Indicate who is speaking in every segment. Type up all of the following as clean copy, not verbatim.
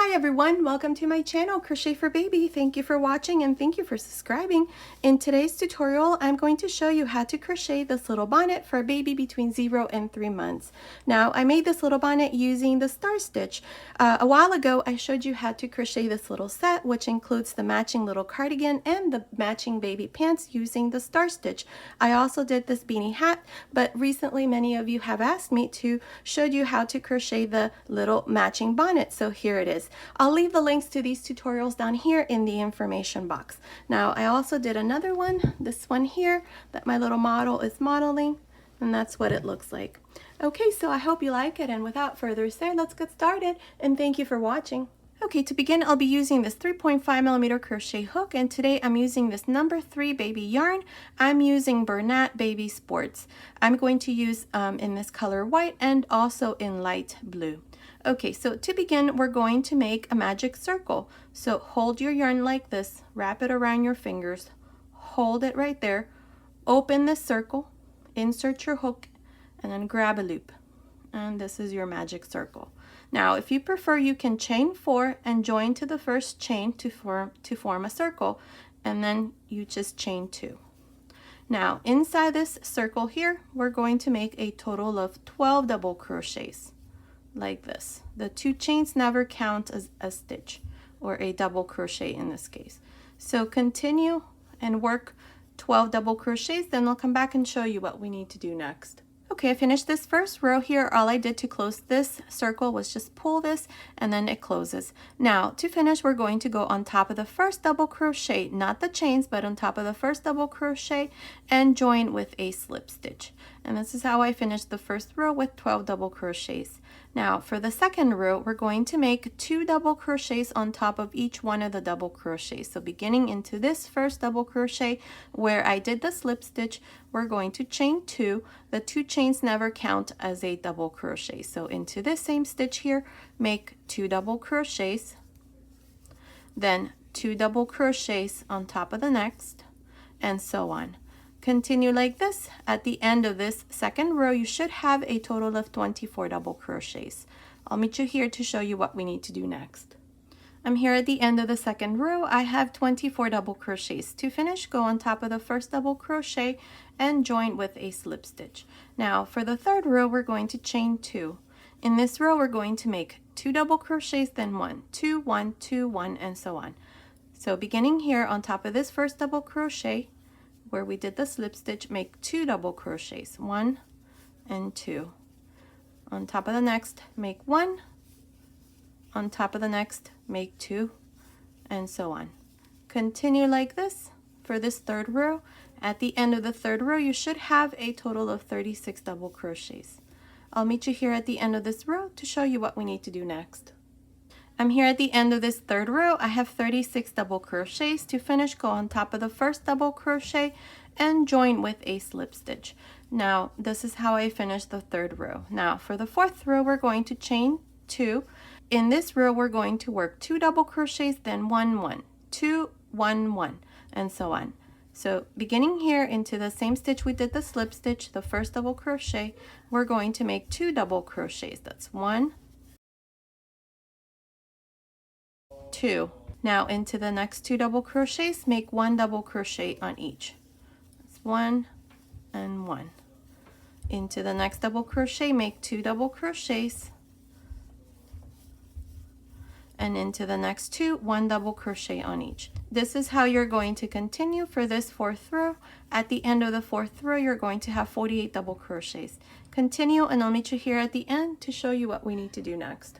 Speaker 1: Hi everyone, welcome to my channel, Crochet for Baby. Thank you for watching and thank you for subscribing. In today's tutorial, I'm going to show you how to crochet this little bonnet for a baby between 0 and 3 months. Now, I made this little bonnet using the star stitch. A while ago, I showed you how to crochet this little set, which includes the matching little cardigan and the matching baby pants using the star stitch. I also did this beanie hat, but recently many of you have asked me to show you how to crochet the little matching bonnet, so here it is. I'll leave the links to these tutorials down here in the information box. Now, I also did another one, this one here, that my little model is modeling, and that's what it looks like. Okay, so I hope you like it, and without further ado, let's get started, and thank you for watching. Okay, to begin, I'll be using this 3.5mm crochet hook, and today I'm using this number 3 baby yarn. I'm using Bernat Baby Sports. I'm going to use in this color white and also in light blue. Okay, so to begin, we're going to make a magic circle. So hold your yarn like this, wrap it around your fingers, hold it right there, open this circle, insert your hook, and then grab a loop. And this is your magic circle. Now, if you prefer, you can chain 4 and join to the first chain to form a circle, and then you just chain 2. Now, inside this circle here, we're going to make a total of 12 double crochets, like this. The 2 chains never count as a stitch, or a double crochet in this case. So continue and work 12 double crochets, then I'll come back and show you what we need to do next. Okay, I finished this first row here. All I did to close this circle was just pull this and then it closes. Now, to finish, we're going to go on top of the first double crochet, not the chains, but on top of the first double crochet and join with a slip stitch. And this is how I finished the first row with 12 double crochets. Now, for the second row, we're going to make 2 double crochets on top of each one of the double crochets. So beginning into this first double crochet where I did the slip stitch, we're going to chain 2. The 2 chains never count as a double crochet. So into this same stitch here, make 2 double crochets, then 2 double crochets on top of the next, and so on. Continue like this. At the end of this second row, you should have a total of 24 double crochets. I'll meet you here to show you what we need to do next. I'm here at the end of the second row. I have 24 double crochets. To finish, go on top of the first double crochet and join with a slip stitch. Now, for the third row, we're going to chain 2. In this row, we're going to make 2 double crochets, then 1, 2, 1, 2, 1, and so on. So beginning here on top of this first double crochet, where we did the slip stitch, make 2 double crochets, 1 and 2. On top of the next, make 1. On top of the next, make 2, and so on. Continue like this for this third row. At the end of the third row, you should have a total of 36 double crochets. I'll meet you here at the end of this row to show you what we need to do next. I'm here at the end of this third row. I have 36 double crochets. To finish, go on top of the first double crochet and join with a slip stitch. Now, this is how I finished the third row. Now, for the fourth row, we're going to chain 2. In this row, we're going to work 2 double crochets, then 1, 1, 2, 1, 1, and so on. So beginning here into the same stitch we did the slip stitch, the first double crochet, we're going to make 2 double crochets. That's 1, 2. Now into the next 2 double crochets, make 1 double crochet on each. That's 1 and 1. Into the next double crochet, make 2 double crochets, and into the next 2, 1 double crochet on each. This is how you're going to continue for this fourth row. At the end of the fourth row, you're going to have 48 double crochets. Continue, and I'll meet you here at the end to show you what we need to do next.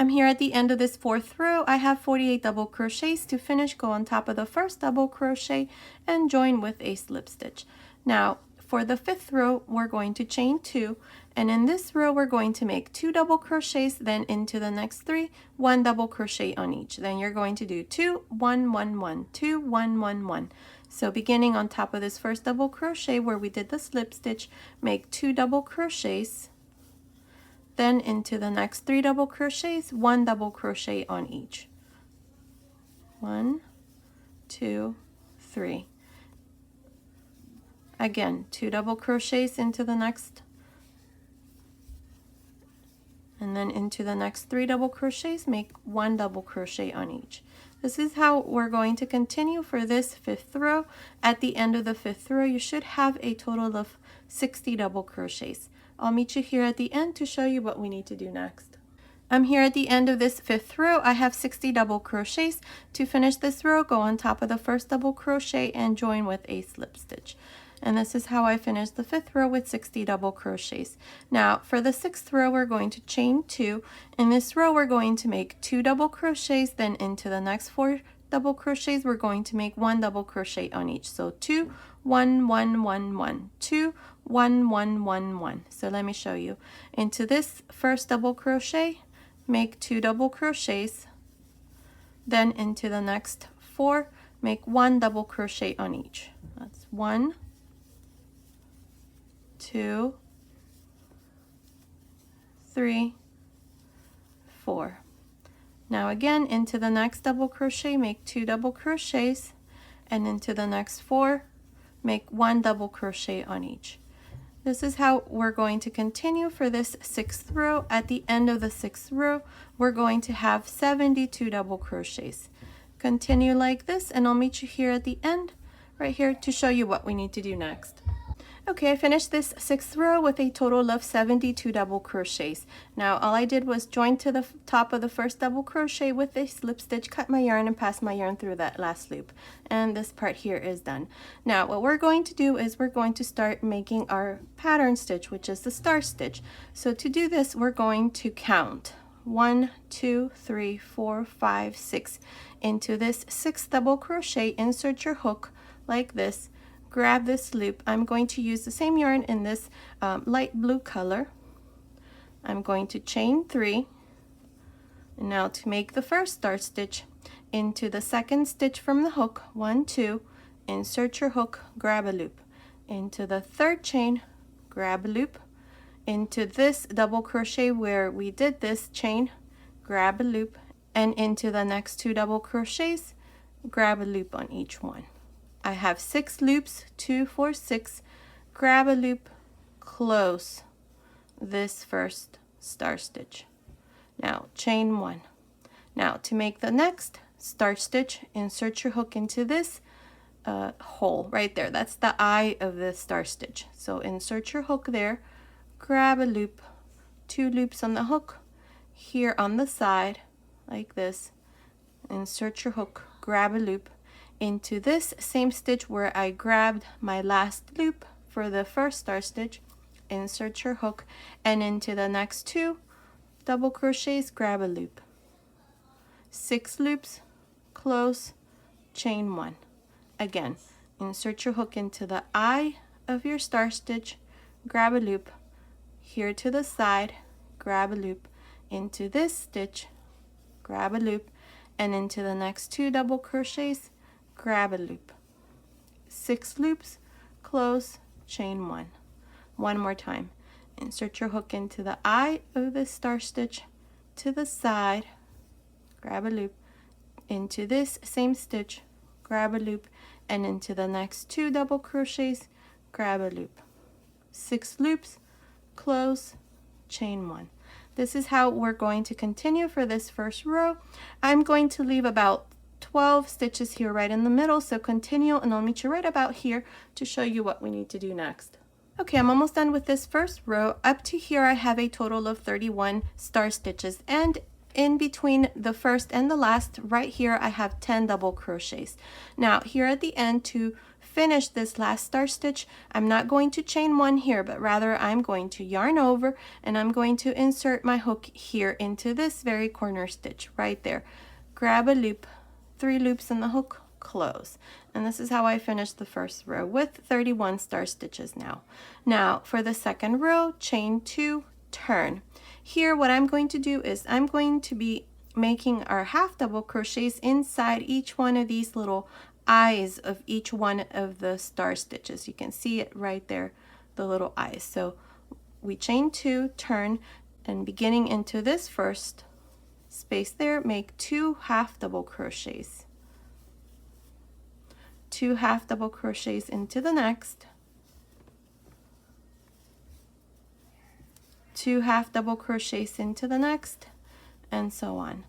Speaker 1: I'm here at the end of this fourth row. I have 48 double crochets. To finish, go on top of the first double crochet and join with a slip stitch. Now, for the fifth row, we're going to chain 2, and in this row, we're going to make 2 double crochets, then into the next 3, 1 double crochet on each. Then you're going to do 2, 1, 1, 1, 2, 1, 1, 1. So beginning on top of this first double crochet where we did the slip stitch, make 2 double crochets, then into the next 3 double crochets, 1 double crochet on each. 1, 2, 3. Again, 2 double crochets into the next and then into the next 3 double crochets, make 1 double crochet on each. This is how we're going to continue for this 5th row. At the end of the 5th row, you should have a total of 60 double crochets. I'll meet you here at the end to show you what we need to do next. I'm here at the end of this 5th row. I have 60 double crochets. To finish this row, go on top of the first double crochet and join with a slip stitch. And this is how I finished the 5th row with 60 double crochets. Now for the 6th row, we're going to chain 2. In this row, we're going to make 2 double crochets. Then into the next 4 double crochets, we're going to make 1 double crochet on each. So 2, 1, 1, 1, 1, 2, 1, 1, 1, 1. So let me show you. Into this first double crochet, make 2 double crochets. Then into the next 4, make 1 double crochet on each. That's 1, 2, 3, 4. Now again, into the next double crochet, make 2 double crochets, and into the next 4, make 1 double crochet on each. This is how we're going to continue for this 6th row. At the end of the 6th row, we're going to have 72 double crochets. Continue like this, and I'll meet you here at the end, right here, to show you what we need to do next. Okay, I finished this 6th row with a total of 72 double crochets. Now all I did was join to the top of the first double crochet with a slip stitch, cut my yarn, and pass my yarn through that last loop. And this part here is done. Now what we're going to do is we're going to start making our pattern stitch, which is the star stitch. So to do this, we're going to count 1, 2, 3, 4, 5, 6. Into this 6th double crochet, insert your hook like this. Grab this loop. I'm going to use the same yarn in this light blue color. I'm going to chain 3. And now to make the first star stitch, into the 2nd stitch from the hook, 1, 2, insert your hook, grab a loop. Into the 3rd chain, grab a loop. Into this double crochet where we did this chain, grab a loop, and into the next 2 double crochets, grab a loop on each one. I have 6 loops, 2, 4, 6. Grab a loop, close this first star stitch. Now chain 1. Now to make the next star stitch, insert your hook into this hole right there. That's the eye of the star stitch. So insert your hook there, grab a loop, 2 loops on the hook, here on the side like this. Insert your hook, grab a loop. Into this same stitch where I grabbed my last loop for the first star stitch, insert your hook, and into the next 2 double crochets, grab a loop. 6 loops, close, chain 1. Again, insert your hook into the eye of your star stitch, grab a loop, here to the side, grab a loop, into this stitch, grab a loop, and into the next 2 double crochets, grab a loop. 6 loops, close, chain 1. One more time. Insert your hook into the eye of the star stitch, to the side, grab a loop, into this same stitch, grab a loop, and into the next 2 double crochets, grab a loop. 6 loops, close, chain 1. This is how we're going to continue for this first row. I'm going to leave about 12 stitches here right in the middle, so continue, and I'll meet you right about here to show you what we need to do next. Okay, I'm almost done with this first row. Up to here I have a total of 31 star stitches, and in between the first and the last right here I have 10 double crochets. Now here at the end, to finish this last star stitch, I'm not going to chain 1 here, but rather I'm going to yarn over, and I'm going to insert my hook here into this very corner stitch right there. Grab a loop, 3 loops in the hook, close. And this is how I finished the first row with 31 star stitches now. Now for the second row, chain 2, turn. Here what I'm going to do is I'm going to be making our half double crochets inside each one of these little eyes of each one of the star stitches. You can see it right there, the little eyes. So we chain 2, turn, and beginning into this first space there, make 2 half double crochets. 2 half double crochets into the next, 2 half double crochets into the next, and so on.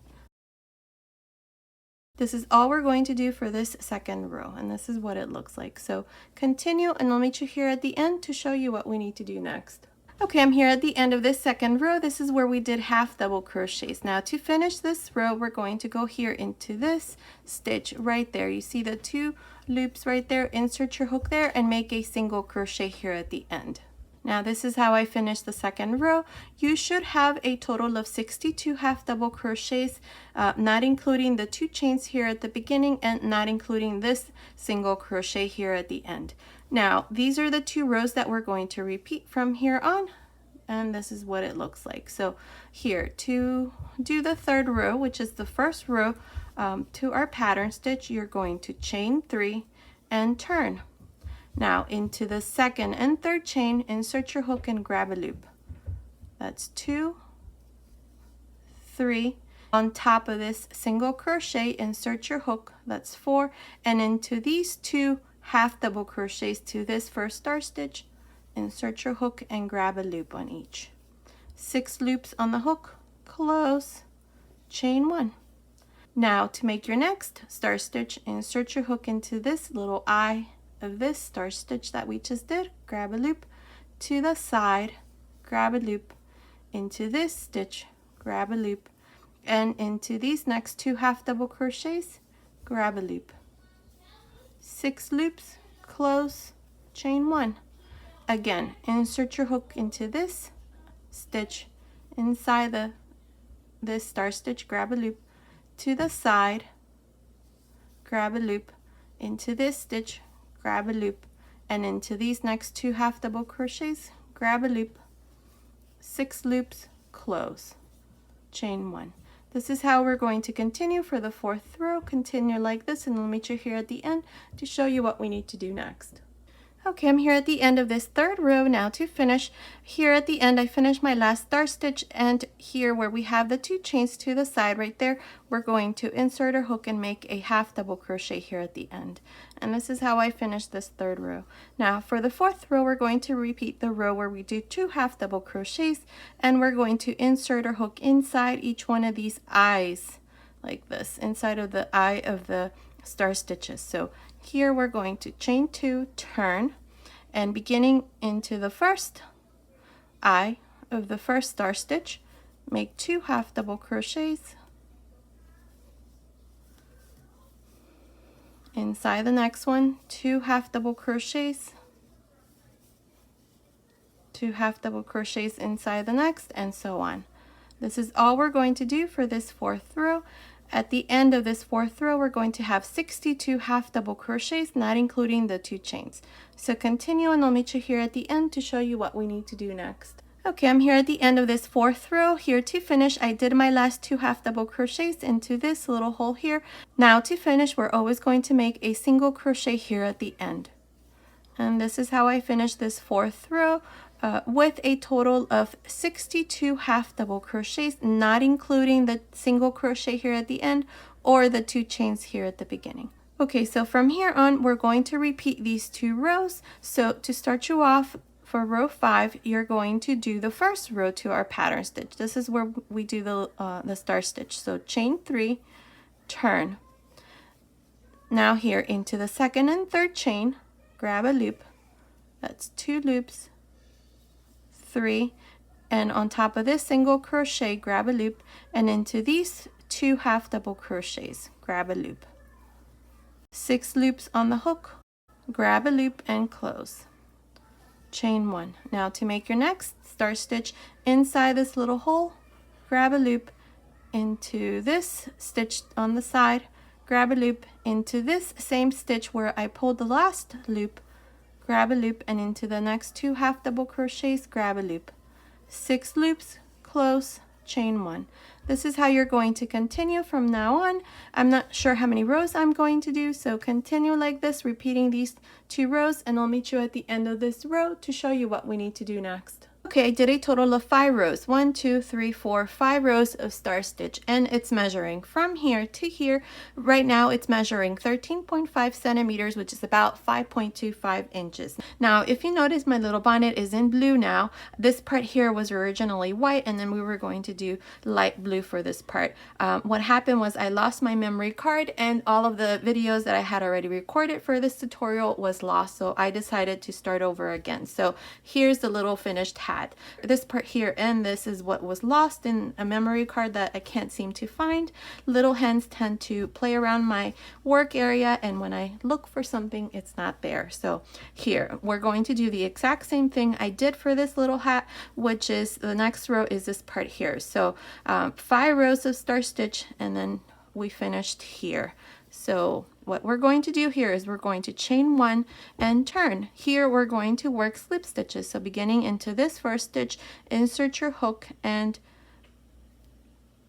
Speaker 1: This is all we're going to do for this second row, and this is what it looks like. So continue, and I'll meet you here at the end to show you what we need to do next. Okay, I'm here at the end of this second row. This is where we did half double crochets. Now to finish this row, we're going to go here into this stitch right there. You see the 2 loops right there. Insert your hook there and make a single crochet here at the end. Now this is how I finished the second row. You should have a total of 62 half double crochets, not including the 2 chains here at the beginning and not including this single crochet here at the end. Now these are the 2 rows that we're going to repeat from here on, and this is what it looks like. So here, to do the third row, which is the first row to our pattern stitch, you're going to chain 3 and turn. Now into the second and third chain, insert your hook and grab a loop. That's 2, 3. On top of this single crochet, insert your hook, that's 4, and into these 2 half double crochets to this first star stitch, insert your hook and grab a loop on each. 6 loops on the hook, close, chain 1. Now to make your next star stitch, insert your hook into this little eye of this star stitch that we just did, grab a loop to the side, grab a loop into this stitch, grab a loop, and into these next 2 half double crochets, grab a loop. 6 loops, close, chain 1. Again, insert your hook into this stitch inside this star stitch, grab a loop to the side, grab a loop into this stitch, grab a loop, and into these next 2 half double crochets, grab a loop. 6 loops, close, chain 1. This is how we're going to continue for the 4th row. Continue like this, and I'll meet you here at the end to show you what we need to do next. Okay, I'm here at the end of this 3rd row. Now to finish, here at the end I finished my last star stitch, and here where we have the 2 chains to the side right there, we're going to insert our hook and make a half double crochet here at the end. And this is how I finished this 3rd row. Now for the 4th row, we're going to repeat the row where we do 2 half double crochets, and we're going to insert our hook inside each one of these eyes like this, inside of the eye of the star stitches. So here we're going to chain 2, turn, and beginning into the first eye of the first star stitch, make 2 half double crochets. Inside the next one, 2 half double crochets, 2 half double crochets inside the next, and so on. This is all we're going to do for this 4th row. At the end of this 4th row, we're going to have 62 half double crochets, not including the 2 chains. So continue, and I'll meet you here at the end to show you what we need to do next. Okay, I'm here at the end of this 4th row. Here to finish, I did my last 2 half double crochets into this little hole here. Now to finish, we're always going to make a single crochet here at the end. And this is how I finished this 4th row. With a total of 62 half double crochets, not including the single crochet here at the end or the 2 chains here at the beginning. Okay, so from here on, we're going to repeat these 2 rows. So to start you off for row 5, you're going to do the first row to our pattern stitch. This is where we do the star stitch. So chain 3, turn. Now here into the second and third chain, grab a loop. That's 2 loops, 3, and on top of this single crochet, grab a loop, and into these 2 half double crochets, grab a loop. 6 loops on the hook, grab a loop and close, chain 1. Now to make your next star stitch, inside this little hole, grab a loop into this stitch on the side, grab a loop into this same stitch where I pulled the last loop, grab a loop, and into the next 2 half double crochets, grab a loop. 6 loops, close, chain 1. This is how you're going to continue from now on. I'm not sure how many rows I'm going to do, so continue like this, repeating these 2 rows, and I'll meet you at the end of this row to show you what we need to do next. Okay, I did a total of 5 rows. 1, 2, 3, 4, 5 rows of star stitch, and it's measuring from here to here. Right now it's measuring 13.5 centimeters, which is about 5.25 inches. Now, if you notice, my little bonnet is in blue now. This part here was originally white, and then we were going to do light blue for this part. What happened was I lost my memory card, and all of the videos that I had already recorded for this tutorial was lost, so I decided to start over again. So here's the little finished hat. This part here and this is what was lost in a memory card that I can't seem to find. Little hens tend to play around my work area, and when I look for something, it's not there. So here we're going to do the exact same thing I did for this little hat, which is the next row is this part here. So 5 rows of star stitch, and then we finished here. So what we're going to do here is we're going to chain 1 and turn. Here we're going to work slip stitches. So beginning into this first stitch, insert your hook and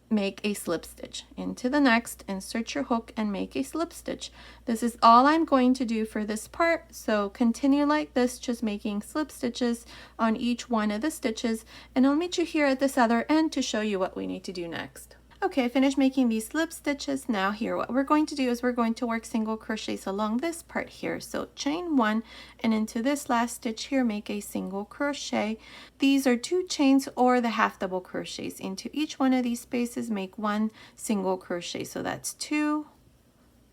Speaker 1: make a slip stitch. Into the next, insert your hook and make a slip stitch. This is all I'm going to do for this part, so continue like this, just making slip stitches on each one of the stitches, and I'll meet you here at this other end to show you what we need to do next. Okay, I finished making these slip stitches. Now here, what we're going to do is we're going to work single crochets along this part here. So chain 1, and into this last stitch here, make a single crochet. These are 2 chains or the half double crochets. Into each one of these spaces, make 1 single crochet. So that's 2,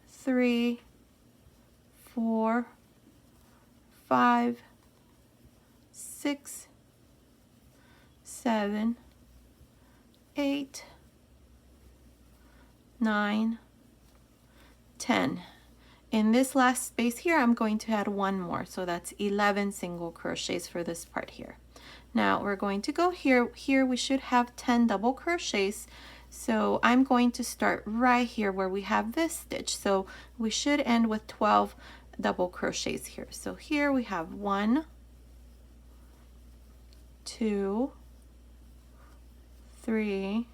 Speaker 1: 3, 4, 5, 6, 7, 8, 9, 10. In this last space here, I'm going to add 1 more, so that's 11 single crochets for this part here. Now we're going to go here. Here we should have 10 double crochets, so I'm going to start right here where we have this stitch. So we should end with 12 double crochets here. So here we have 1, 2, 3,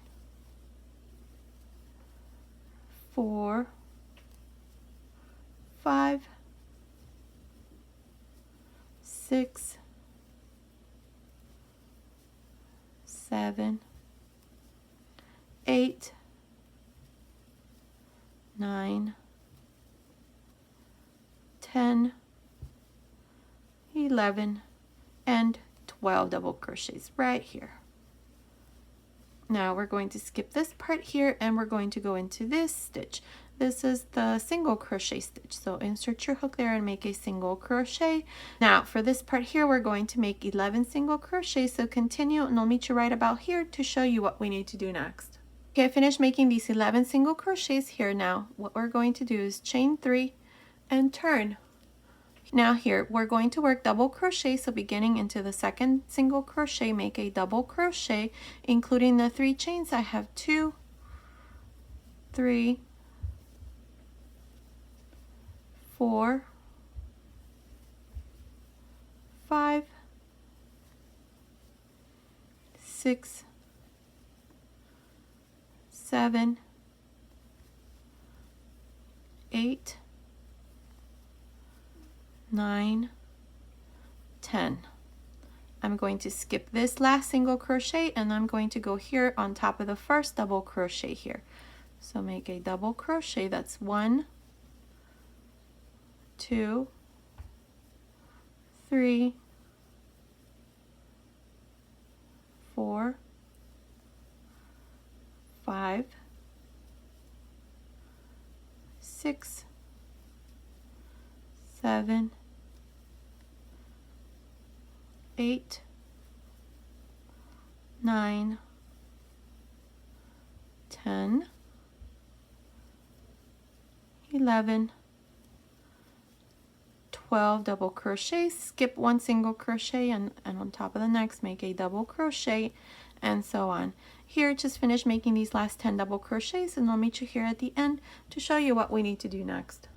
Speaker 1: 4, 5, 6, 7, 8, 9, 10, 11, and 12 double crochets right here. Now we're going to skip this part here, and we're going to go into this stitch. This is the single crochet stitch. So insert your hook there and make a single crochet. Now for this part here, we're going to make 11 single crochets. So continue, and I'll meet you right about here to show you what we need to do next. Okay, I finished making these 11 single crochets here. Now what we're going to do is chain 3 and turn. Now here we're going to work double crochet, so beginning into the second single crochet, make a double crochet, including the 3 chains. I have 2, 3, 4, 5, 6, 7, 8, 9, 10. I'm going to skip this last single crochet, and I'm going to go here on top of the first double crochet here. So make a double crochet. That's 1, 2, 3, 4, 5, 6, 7, 8, 9, 10, 11, 12 double crochets, skip 1 single crochet, and on top of the next make a double crochet, and so on. Here, just finish making these last 10 double crochets, and I'll meet you here at the end to show you what we need to do next.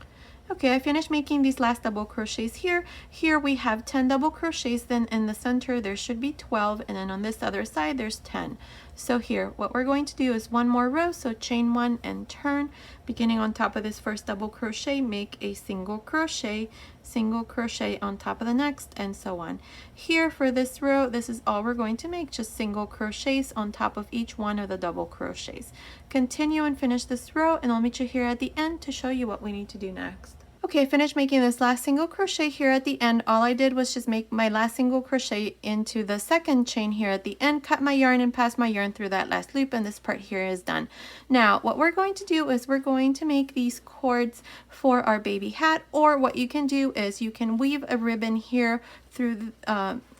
Speaker 1: Okay, I finished making these last double crochets here. Here we have 10 double crochets, then in the center there should be 12, and then on this other side there's 10. So here, what we're going to do is one more row, so chain one and turn. Beginning on top of this first double crochet, make a single crochet on top of the next, and so on. Here for this row, this is all we're going to make, just single crochets on top of each one of the double crochets. Continue and finish this row, and I'll meet you here at the end to show you what we need to do next. Okay, finished making this last single crochet here at the end. All I did was just make my last single crochet into the second chain here at the end, cut my yarn and pass my yarn through that last loop, and this part here is done. Now, what we're going to do is we're going to make these cords for our baby hat, or what you can do is you can weave a ribbon here through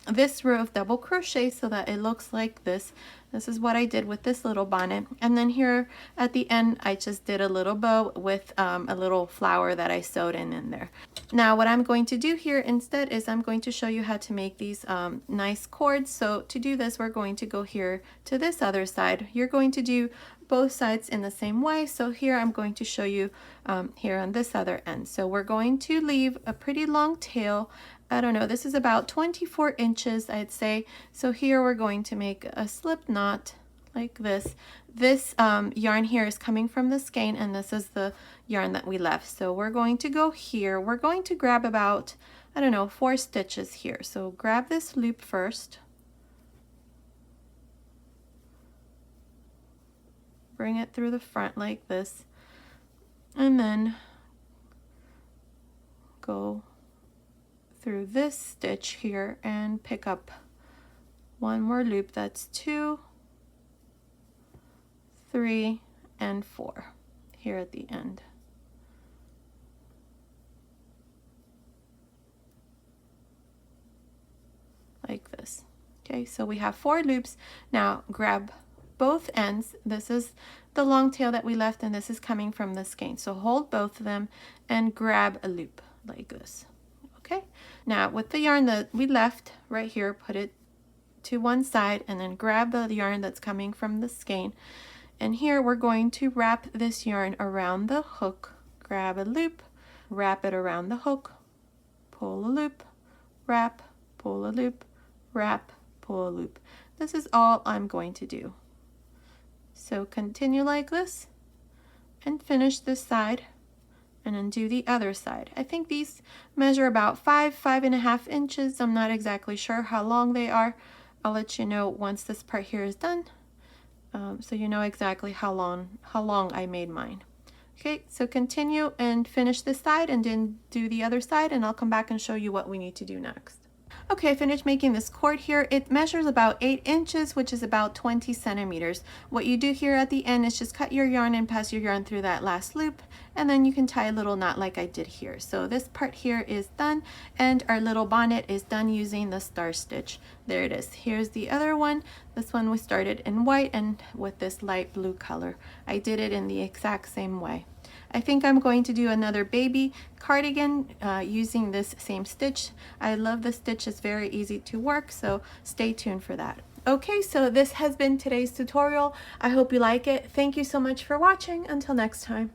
Speaker 1: this row of double crochet so that it looks like this. This is what I did with this little bonnet, and then here at the end I just did a little bow with a little flower that I sewed in there. Now what I'm going to do here instead is I'm going to show you how to make these nice cords. So to do this, we're going to go here to this other side. You're going to do both sides in the same way. So here I'm going to show you here on this other end. So we're going to leave a pretty long tail. I don't know, this is about 24 inches, I'd say. So here we're going to make a slip knot like this. This yarn here is coming from the skein, and this is the yarn that we left. So we're going to go here. We're going to grab about, I don't know, 4 stitches here. So grab this loop first. Bring it through the front like this. And then go through this stitch here and pick up one more loop. That's 2, 3, and 4 here at the end. Like this. Okay, so we have 4 loops. Now grab both ends. This is the long tail that we left, and this is coming from the skein. So hold both of them and grab a loop like this. Okay, now with the yarn that we left right here, put it to one side and then grab the yarn that's coming from the skein. And here we're going to wrap this yarn around the hook. Grab a loop, wrap it around the hook, pull a loop, wrap, pull a loop, wrap, pull a loop. This is all I'm going to do. So continue like this and finish this side, and then do the other side. I think these measure about 5.5 inches. I'm not exactly sure how long they are. I'll let you know once this part here is done, so you know exactly how long I made mine. Okay, so continue and finish this side and then do the other side, and I'll come back and show you what we need to do next. Okay, I finished making this cord here. It measures about 8 inches, which is about 20 centimeters. What you do here at the end is just cut your yarn and pass your yarn through that last loop, and then you can tie a little knot like I did here. So this part here is done, and our little bonnet is done using the star stitch. There it is. Here's the other one. This one we started in white and with this light blue color. I did it in the exact same way. I think I'm going to do another baby cardigan using this same stitch. I love the stitch, it's very easy to work, so stay tuned for that. Okay, so this has been today's tutorial. I hope you like it. Thank you so much for watching. Until next time.